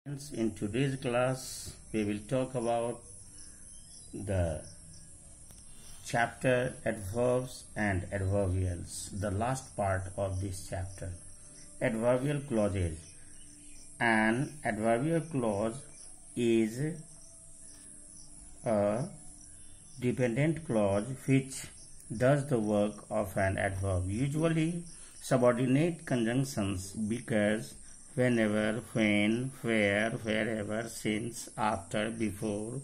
In today's class, we will talk about the chapter adverbs and adverbials, the last part of this chapter. Adverbial clauses. An adverbial clause is a dependent clause which does the work of an adverb, usually subordinate conjunctions because, whenever, when, where, wherever, since, after, before,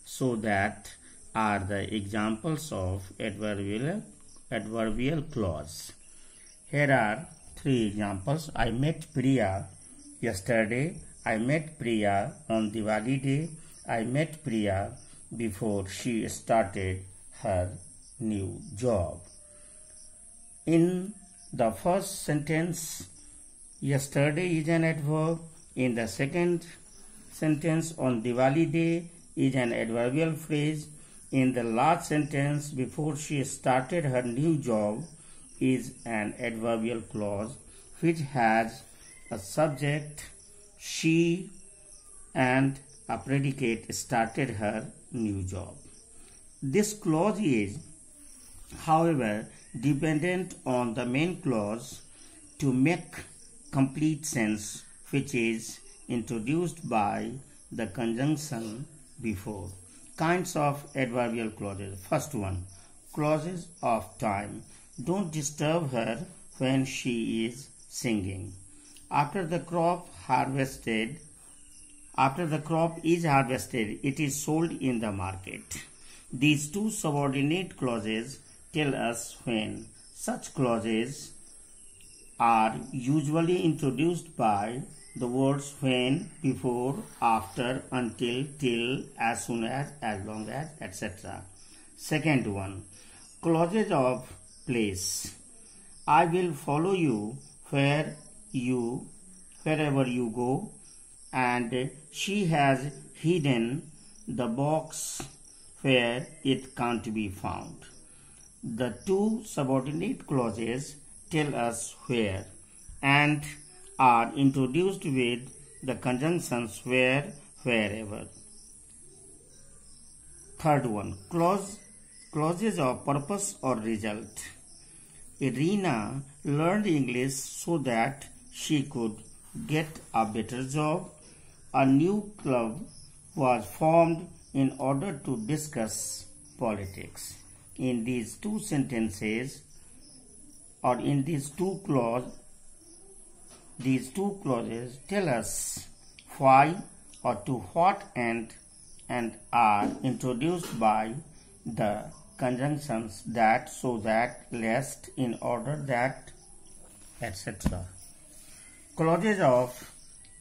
so that are the examples of adverbial clause. Here are three examples. I met Priya yesterday. I met Priya on Diwali day. I met Priya before she started her new job. In the first sentence, yesterday is an adverb. In the second sentence, on Diwali day is an adverbial phrase. In the last sentence, before she started her new job, is an adverbial clause which has a subject, she, and a predicate, started her new job. This clause is, however, dependent on the main clause to make complete sense, which is introduced by the conjunction before. Kinds of adverbial clauses. First one, clauses of time. Don't disturb her when she is singing. After the crop is harvested, it is sold in the market. These two subordinate clauses tell us when. Such clauses are usually introduced by the words when, before, after, until, till, as soon as long as, etc. Second one, clauses of place. I will follow you wherever you go, and she has hidden the box where it can't be found. The two subordinate clauses tell us where and are introduced with the conjunctions where, wherever. Third one, clauses of purpose or result. Irina learned English so that she could get a better job. A new club was formed in order to discuss politics. In these two sentences, or in these two clauses tell us why or to what end and are introduced by the conjunctions that, so that, lest, in order that, etc. Clauses of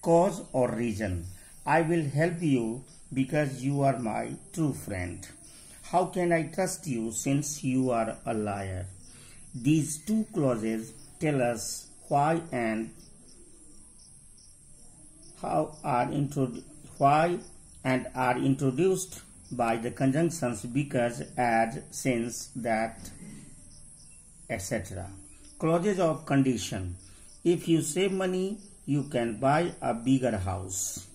cause or reason. I will help you because you are my true friend. How can I trust you since you are a liar? These two clauses tell us why and are introduced by the conjunctions because, as, since, that, etc. Clauses of condition. If you save money, you can buy a bigger house.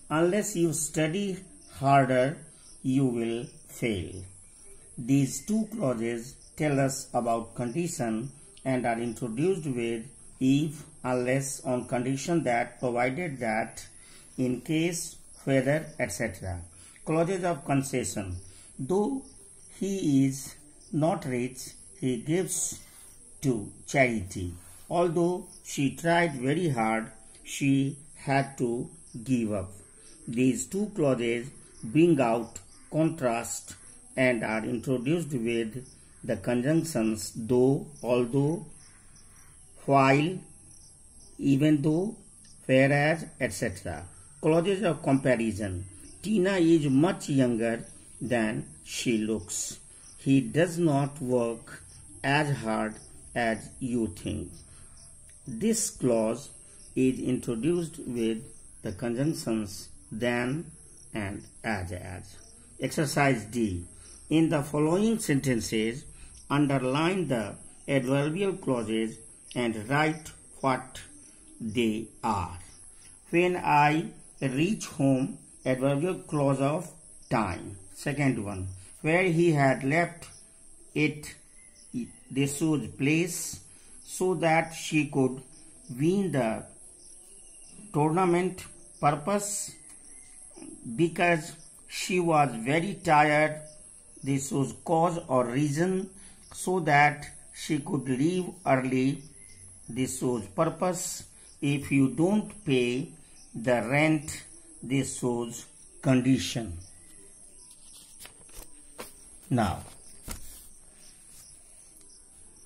Unless you study harder, you will fail. These two clauses tell us about condition and are introduced with if, unless, on condition that, provided that, in case, whether, etc. Clauses of concession. Though he is not rich, he gives to charity. Although she tried very hard, she had to give up. These two clauses bring out contrast and are introduced with the conjunctions though, although, while, even though, whereas, etc. Clauses of comparison. Tina is much younger than she looks. He does not work as hard as you think. This clause is introduced with the conjunctions than and as. Exercise D. In the following sentences, underline the adverbial clauses and write what they are. When I reach home, adverbial clause of time. Second one, where he had left it, this was place so that she could win the tournament. Purpose, because she was very tired. This was cause or reason, so that she could leave early. This was purpose. If you don't pay the rent, this was condition. Now,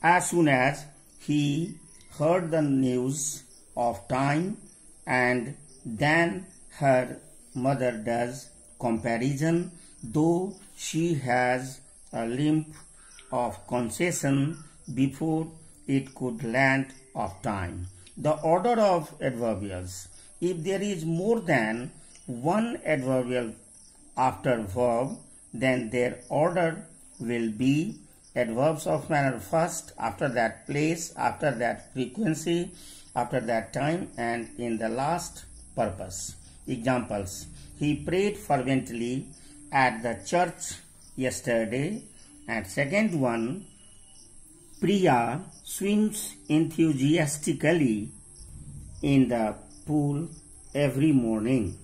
as soon as he heard the news of time, and then her mother does comparison, though she has a limp of concession before it could land of time. The order of adverbials. If there is more than one adverbial after verb, then their order will be adverbs of manner first, after that place, after that frequency, after that time, and in the last purpose. Examples. He prayed fervently at the church yesterday. And second one, Priya swims enthusiastically in the pool every morning.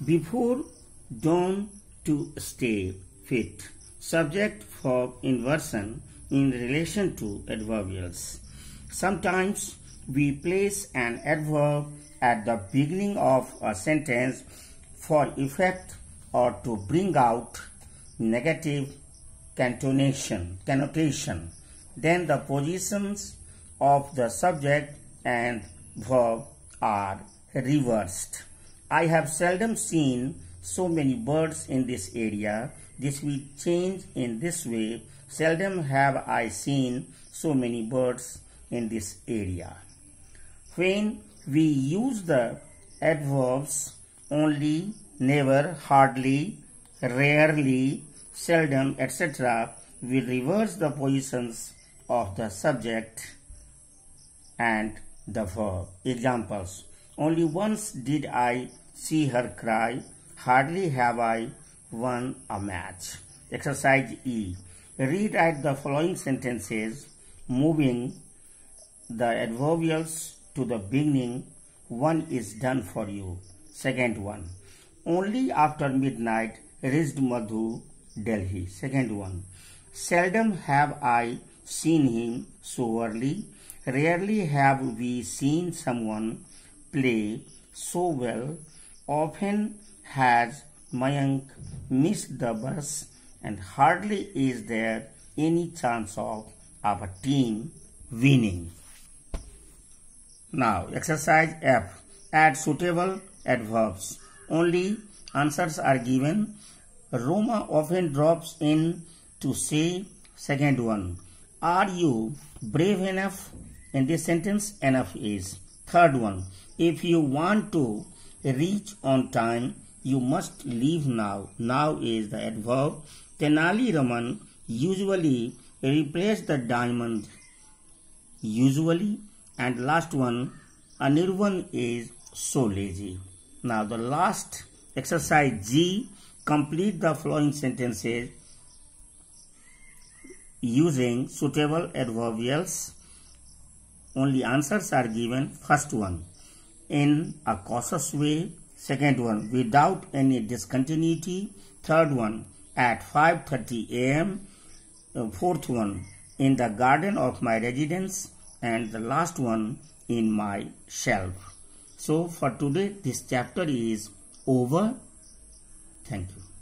Before dawn to stay fit. Subject verb inversion in relation to adverbials. Sometimes we place an adverb at the beginning of a sentence for effect or to bring out negative connotation. Then the positions of the subject and verb are reversed. I have seldom seen so many birds in this area. This will change in this way. Seldom have I seen so many birds in this area. When we use the adverbs only, never, hardly, rarely, seldom, etc., we reverse the positions of the subject and the verb. Examples. Only once did I see her cry. Hardly have I won a match. Exercise E. Rewrite the following sentences, moving the adverbials to the beginning. One is done for you. Second one. Only after midnight reached Madhu Delhi. Second one. Seldom have I seen him so early. Rarely have we seen someone play so well. Often has Mayank missed the bus, and hardly is there any chance of our team winning. Now, exercise F. Add suitable adverbs. Only answers are given. Roma often drops in to say. Second one. Are you brave enough? In this sentence, enough is. Third one. If you want to reach on time, you must leave now. Now is the adverb. Tenali Raman usually replace the diamond. Usually. And last one, Anirvan is so lazy. Now the last exercise G. Complete the following sentences using suitable adverbials. Only answers are given. First one, in a cautious way. Second one, without any discontinuity. Third one, at 5:30 a.m. Fourth one, in the garden of my residence. And the last one, in my shelf. So for today, this chapter is over. Thank you.